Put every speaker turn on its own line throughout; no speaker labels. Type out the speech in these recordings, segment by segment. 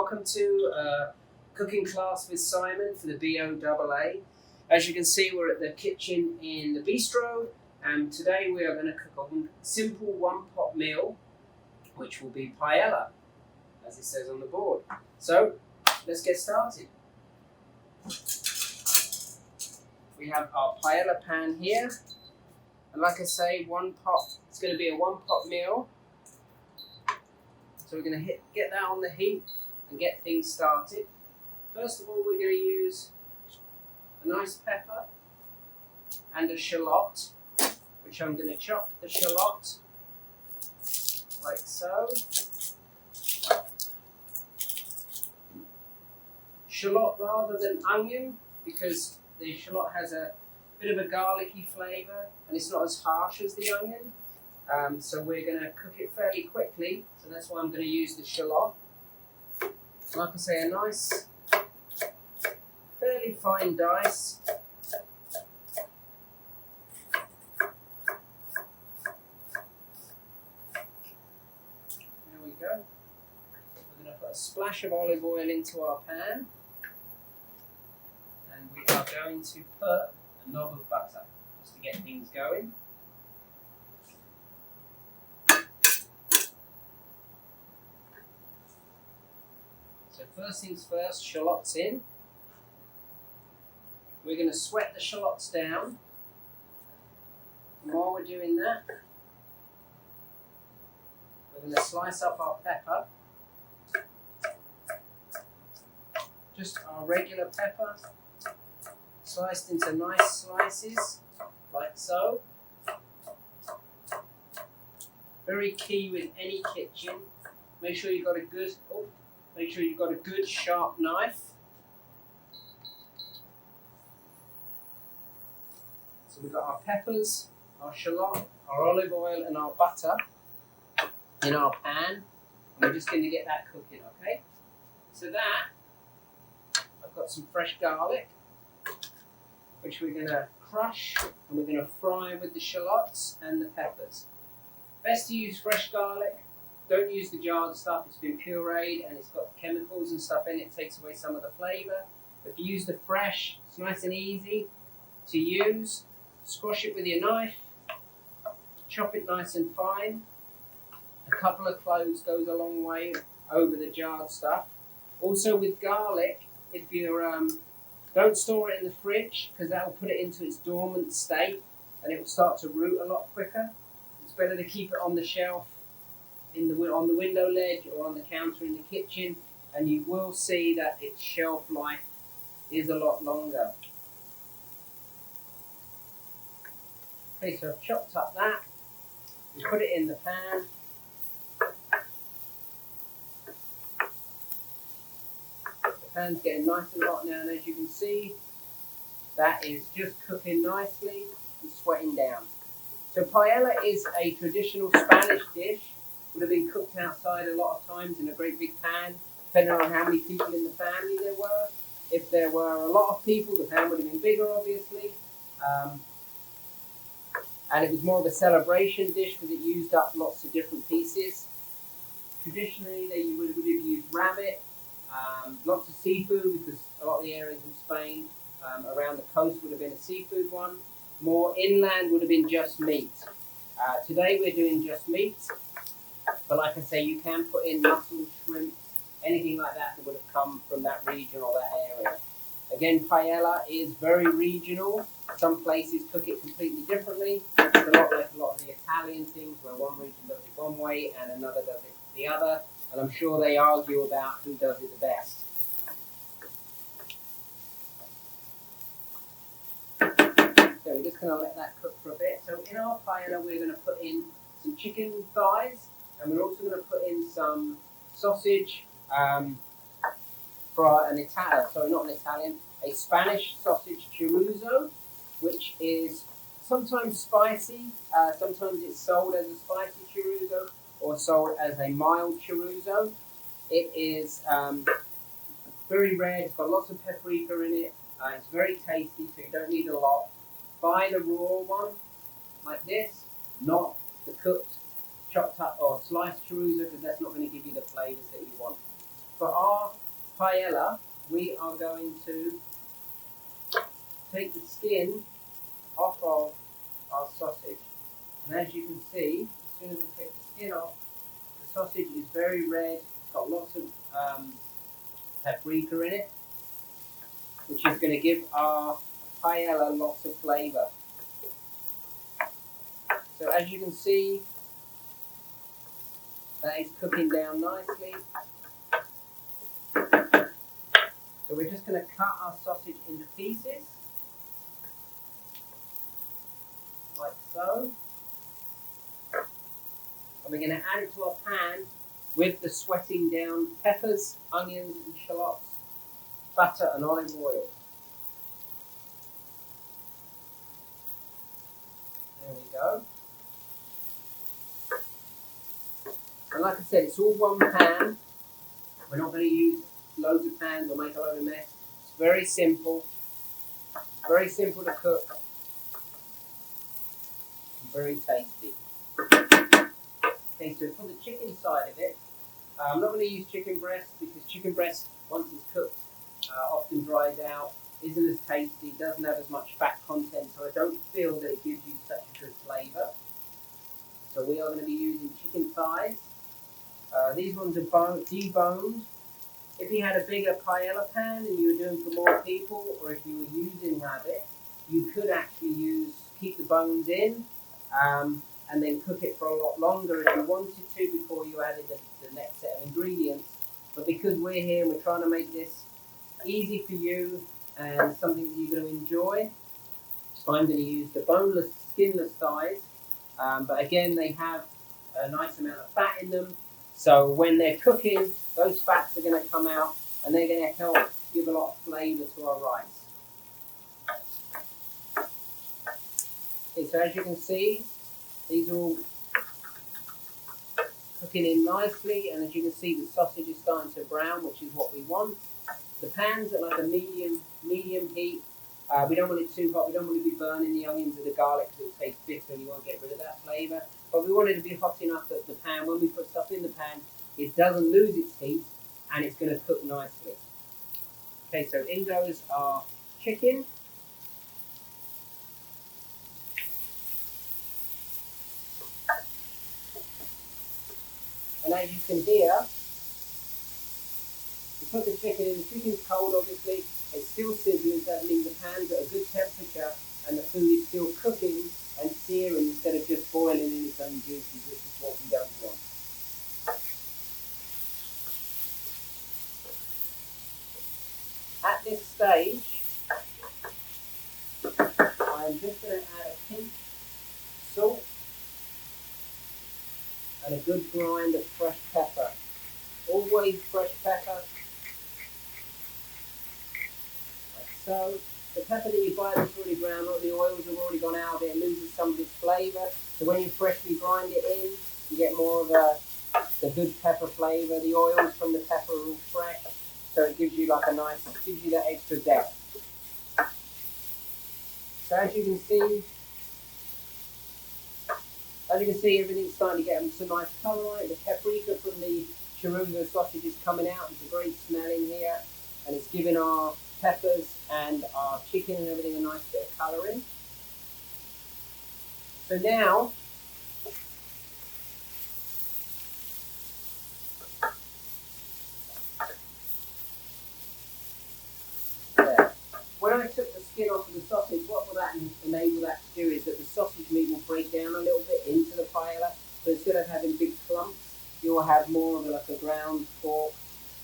welcome to cooking class with Simon for the BOAA. As you can see, we're at the kitchen in the bistro, and today we are going to cook a simple one-pot meal, which will be paella, as it says on the board. So, let's get started. We have our paella pan here, and like I say, one pot. It's going to be a one-pot meal. So we're going to get that on the heat and get things started. First of all, we're going to use a nice pepper and a shallot, which I'm going to chop the shallot like so. Shallot rather than onion, because the shallot has a bit of a garlicky flavour and it's not as harsh as the onion. So we're going to cook it fairly quickly, so that's why I'm going to use the shallot. Like I say, a nice, fairly fine dice. There we go. We're going to put a splash of olive oil into our pan, and we are going to put a knob of butter just to get things going. So first things first, shallots in. We're going to sweat the shallots down. And while we're doing that, we're going to slice up our pepper. Just our regular pepper, sliced into nice slices, like so. Very key with any kitchen. Make sure you've got a good sharp knife. So we've got our peppers, our shallot, our olive oil and our butter in our pan. And we're just going to get that cooking, okay? So that, I've got some fresh garlic, which we're going to crush and we're going to fry with the shallots and the peppers. Best to use fresh garlic. Don't use the jarred stuff, it's been pureed and it's got chemicals and stuff in it, takes away some of the flavour. If you use the fresh, it's nice and easy to use. Squash it with your knife, chop it nice and fine. A couple of cloves goes a long way over the jarred stuff. Also with garlic, if you're, don't store it in the fridge because that will put it into its dormant state and it will start to root a lot quicker. It's better to keep it on the shelf, on the window ledge or on the counter in the kitchen, and you will see that its shelf life is a lot longer. Okay, so I've chopped up that, we put it in the pan. The pan's getting nice and hot now, and as you can see, that is just cooking nicely and sweating down. So paella is a traditional Spanish dish. Would have been cooked outside a lot of times in a great big pan, depending on how many people in the family there were. If there were a lot of people, the pan would have been bigger, obviously. And it was more of a celebration dish because it used up lots of different pieces. Traditionally, you would have used rabbit, lots of seafood, because a lot of the areas in Spain around the coast would have been a seafood one. More inland would have been just meat. Today we're doing just meat. But like I say, you can put in mussels, shrimp, anything like that would have come from that region or that area. Again, paella is very regional. Some places cook it completely differently. It's a lot like a lot of the Italian things, where one region does it one way and another does it the other. And I'm sure they argue about who does it the best. So we're just going to let that cook for a bit. So in our paella, we're going to put in some chicken thighs. And we're also going to put in some sausage for a Spanish sausage chorizo, which is sometimes spicy. Sometimes it's sold as a spicy chorizo or sold as a mild chorizo. It is very red, it's got lots of paprika in it. It's very tasty, so you don't need a lot. Buy the raw one, like this, not the cooked, chopped up or sliced chorizo, because that's not going to give you the flavours that you want. For our paella, we are going to take the skin off of our sausage. And as you can see, as soon as we take the skin off, the sausage is very red. It's got lots of paprika in it, which is going to give our paella lots of flavour. So as you can see, that is cooking down nicely. So we're just going to cut our sausage into pieces, like so. And we're going to add it to our pan with the sweating down peppers, onions and shallots, butter and olive oil. There we go. And like I said, it's all one pan. We're not going to use loads of pans or make a load of mess. It's very simple to cook, and very tasty. Okay, so for the chicken side of it, I'm not going to use chicken breast because chicken breast, once it's cooked, often dries out, isn't as tasty, doesn't have as much fat content, so I don't feel that it gives you such a good flavour. So we are going to be using chicken thighs. These ones are deboned. If you had a bigger paella pan and you were doing for more people, or if you were using rabbit, you could actually keep the bones in and then cook it for a lot longer if you wanted to before you added the next set of ingredients. But because we're here and we're trying to make this easy for you and something that you're going to enjoy, I'm going to use the boneless, skinless thighs. But again, they have a nice amount of fat in them. So when they're cooking, those fats are going to come out and they're going to help give a lot of flavour to our rice. Okay, so as you can see, these are all cooking in nicely, and as you can see, the sausage is starting to brown, which is what we want. The pan's at like a medium heat. We don't want it too hot. We don't want to be burning the onions or the garlic because it will taste bitter and you want to get rid of that flavour. But we want it to be hot enough that the pan, when we put stuff in the pan, it doesn't lose its heat and it's going to cook nicely. Okay, so in goes our chicken. And as you can hear, we put the chicken in. The chicken's cold, obviously. It's still sizzling, so that means the pan's at a good temperature and the food is still cooking and searing instead of just boiling in its own juices, which is what we don't want. At this stage, I'm just going to add a pinch of salt and a good grind of fresh pepper. Always fresh pepper. Like so. The pepper that you buy that's already ground, all the oils have already gone out of it, it loses some of its flavour. So when you freshly grind it in, you get more of the good pepper flavour. The oils from the pepper are all fresh, so it gives you like gives you that extra depth. So as you can see, everything's starting to get some nice colour on it. The paprika from the chorizo sausage is coming out. It's a great smell in here, and it's giving our peppers and our chicken and everything a nice bit of colouring. So now, when I took the skin off of the sausage, what will that enable that to do is that the sausage meat will break down a little bit into the paella. So instead of having big clumps, you'll have more of like a ground pork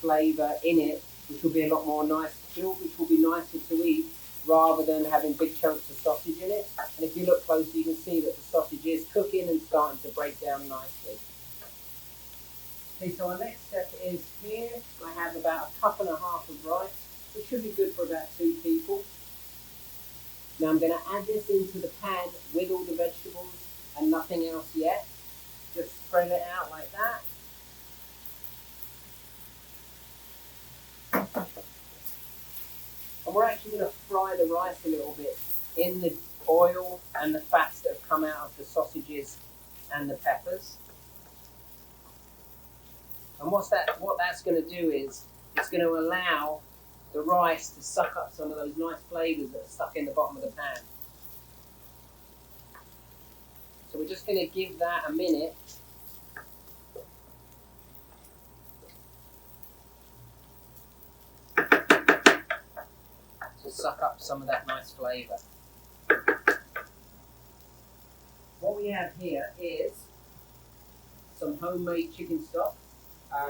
flavour in it, which will be a lot more nice to feel, which will be nicer to eat, rather than having big chunks of sausage in it. And if you look closely, you can see that the sausage is cooking and starting to break down nicely. Okay, so our next step is here. I have about a cup and a half of rice, which should be good for about 2 people. Now I'm going to add this into the pan with all the vegetables and nothing else yet. Just spread it out like that. And we're actually going to fry the rice a little bit in the oil and the fats that have come out of the sausages and the peppers. And what that's going to do is it's going to allow the rice to suck up some of those nice flavours that are stuck in the bottom of the pan. So we're just going to give that a minute. To suck up some of that nice flavour. What we have here is some homemade chicken stock.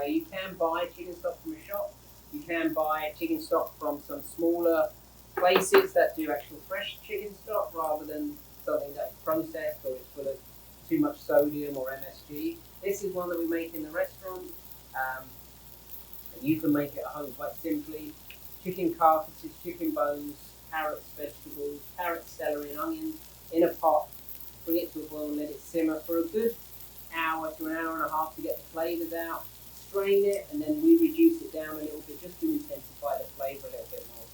You can buy chicken stock from a shop. You can buy chicken stock from some smaller places that do actual fresh chicken stock rather than something that's processed or it's full of too much sodium or MSG. This is one that we make in the restaurant. You can make it at home quite simply. Chicken carcasses, chicken bones, carrots, vegetables, carrots, celery and onions in a pot. Bring it to a boil and let it simmer for a good hour to an hour and a half to get the flavours out. Strain it and then we reduce it down a little bit just to intensify the flavour a little bit more.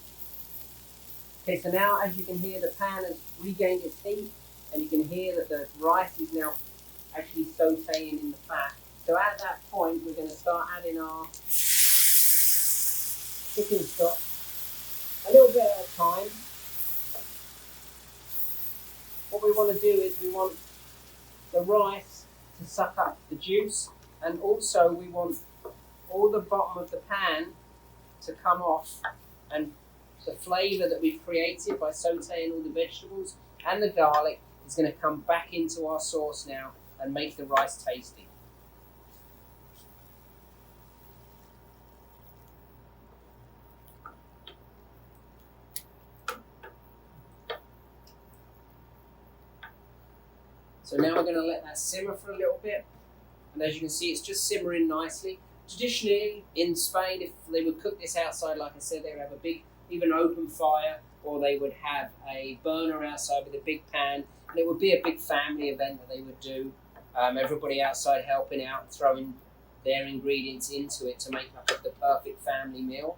Okay, so now as you can hear, the pan has regained its heat and you can hear that the rice is now actually sauteing in the fat. So at that point we're going to start adding our chicken stock a little bit at a time. What we want to do is we want the rice to suck up the juice, and also we want all the bottom of the pan to come off, and the flavour that we've created by sauteing all the vegetables and the garlic is going to come back into our sauce now and make the rice tasty. So now we're going to let that simmer for a little bit, and as you can see it's just simmering nicely. Traditionally in Spain, if they would cook this outside, like I said, they would have a big, even open fire, or they would have a burner outside with a big pan, and it would be a big family event that they would do. Everybody outside helping out, throwing their ingredients into it to make up the perfect family meal.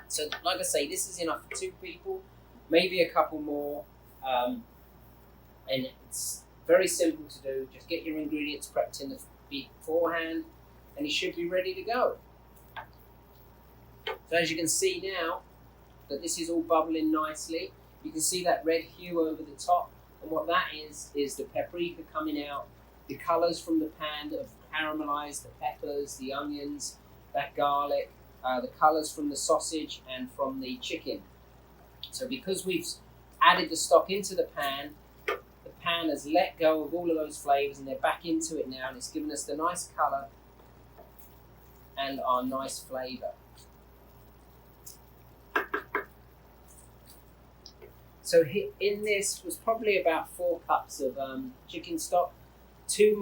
So like I say, this is enough for 2 people, maybe a couple more, and it's very simple to do. Just get your ingredients prepped in beforehand and you should be ready to go. So as you can see now that this is all bubbling nicely, you can see that red hue over the top, and what that is the paprika coming out, the colours from the pan that have caramelised, the peppers, the onions, that garlic, the colours from the sausage and from the chicken. So because we've added the stock into the pan has let go of all of those flavours and they're back into it now, and it's given us the nice colour and our nice flavour. So in this was probably about 4 cups of chicken stock, 2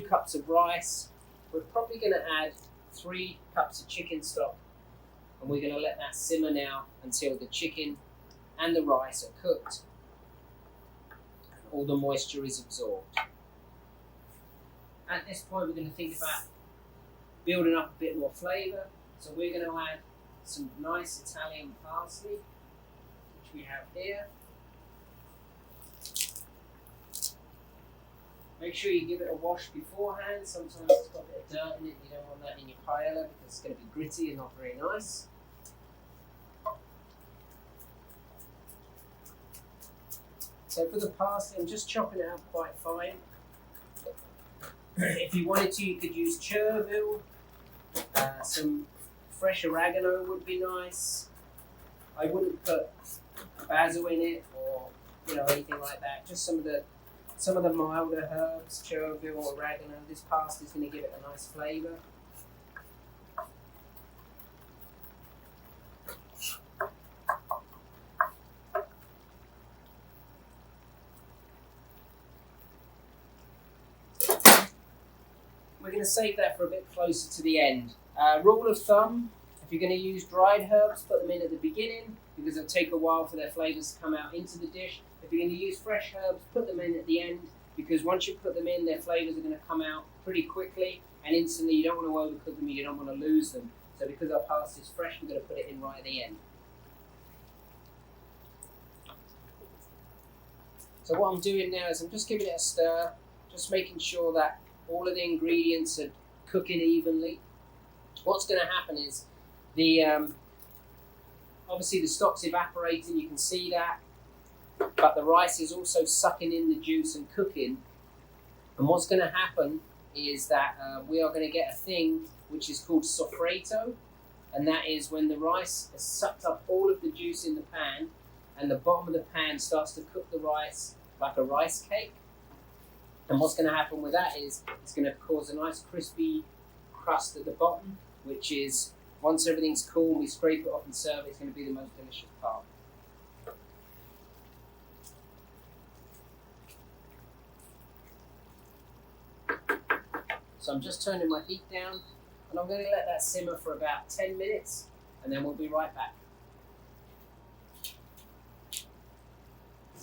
cups of rice. We're probably going to add 3 cups of chicken stock, and we're going to let that simmer now until the chicken and the rice are cooked. All the moisture is absorbed. At this point we're going to think about building up a bit more flavour, so we're going to add some nice Italian parsley, which we have here. Make sure you give it a wash beforehand. Sometimes it's got a bit of dirt in it, you don't want that in your paella because it's going to be gritty and not very nice. So for the parsley, I'm just chopping it up quite fine. If you wanted to, you could use chervil. Some fresh oregano would be nice. I wouldn't put basil in it or anything like that. Just some of the milder herbs, chervil, oregano. This pasta is going to give it a nice flavour. We're going to save that for a bit closer to the end. Rule of thumb, if you're going to use dried herbs, put them in at the beginning because it'll take a while for their flavours to come out into the dish. If you're going to use fresh herbs, put them in at the end because once you put them in, their flavours are going to come out pretty quickly and instantly. You don't want to overcook them, you don't want to lose them. So because our pasta is fresh, we're going to put it in right at the end. So what I'm doing now is I'm just giving it a stir, just making sure that all of the ingredients are cooking evenly. what's going to happen is the obviously the stock's evaporating, you can see that, but the rice is also sucking in the juice and cooking. And what's going to happen is that we are going to get a thing which is called sofrito, and that is when the rice has sucked up all of the juice in the pan and the bottom of the pan starts to cook the rice like a rice cake. And what's going to happen with that is it's going to cause a nice crispy crust at the bottom, which is, once everything's cool and we scrape it off and serve it, it's going to be the most delicious part. So I'm just turning my heat down, and I'm going to let that simmer for about 10 minutes, and then we'll be right back.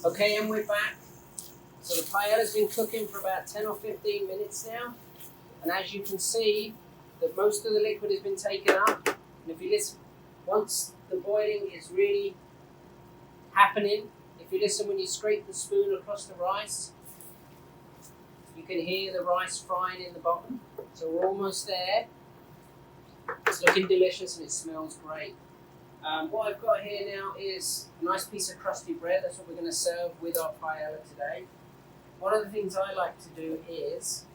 Okay, and we're back. So the paella's been cooking for about 10 or 15 minutes now, and as you can see, that most of the liquid has been taken up. And if you listen, once the boiling is really happening, if you listen when you scrape the spoon across the rice, you can hear the rice frying in the bottom. So we're almost there. It's looking delicious and it smells great. What I've got here now is a nice piece of crusty bread. That's what we're going to serve with our paella today. One of the things I like to do is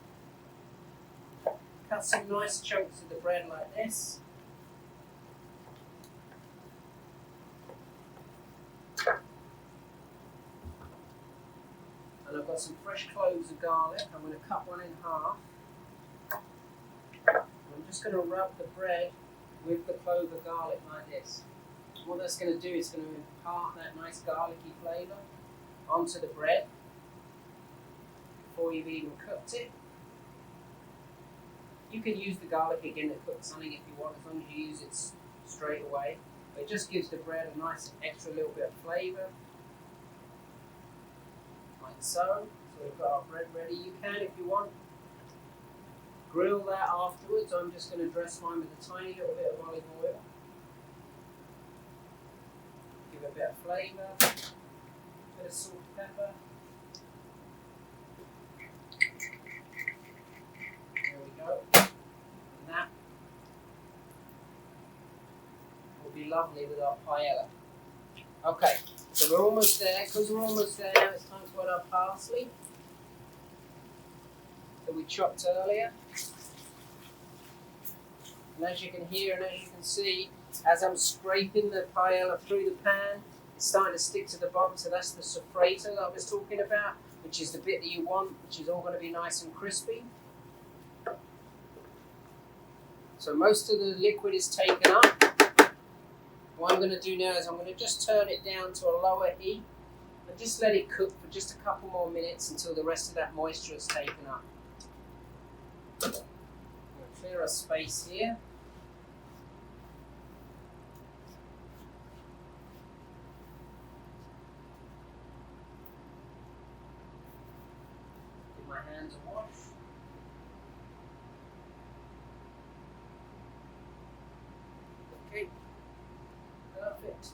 cut some nice chunks of the bread like this. And I've got some fresh cloves of garlic. I'm going to cut one in half. I'm just going to rub the bread with the clove of garlic like this. What that's going to do is going to impart that nice garlicky flavour onto the bread before you've even cooked it. You can use the garlic again to cook something if you want, as long as you use it straight away. But it just gives the bread a nice extra little bit of flavour. Like so. So we've got our bread ready. You can, if you want, grill that afterwards. I'm just going to dress mine with a tiny little bit of olive oil. Give it a bit of flavour, a bit of salt and pepper. There we go. And that will be lovely with our paella. Okay, so we're almost there. Because we're almost there now, it's time to add our parsley that we chopped earlier. And as you can hear and as you can see, as I'm scraping the paella through the pan, it's starting to stick to the bottom, so that's the sofrito that I was talking about, which is the bit that you want, which is all going to be nice and crispy. So most of the liquid is taken up. What I'm going to do now is I'm going to just turn it down to a lower heat and just let it cook for just a couple more minutes until the rest of that moisture is taken up. I'm going to clear a space here. Give my hands a wash. Okay. Perfect.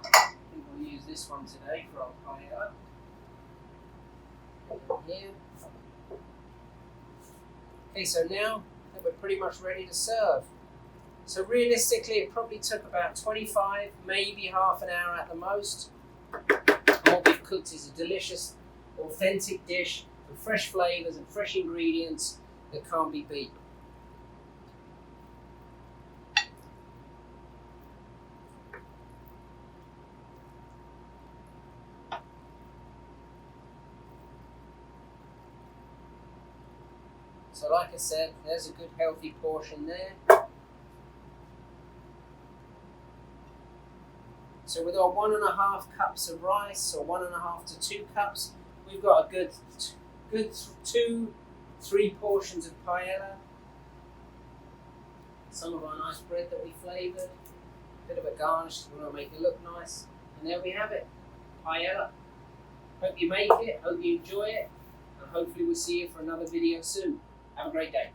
I think we'll use this one today for our paella. Here. Okay, so now that we're pretty much ready to serve. So realistically, it probably took about 25, maybe half an hour at the most. And what we've cooked is a delicious, authentic dish with fresh flavours and fresh ingredients that can't be beat. So like I said, there's a good healthy portion there. So with our 1.5 cups of rice, or 1.5 to 2 cups, we've got a good 2-3 portions of paella. Some of our nice bread that we flavoured, a bit of a garnish to make it look nice. And there we have it, paella. Hope you make it, hope you enjoy it, and hopefully we'll see you for another video soon. Have a great day.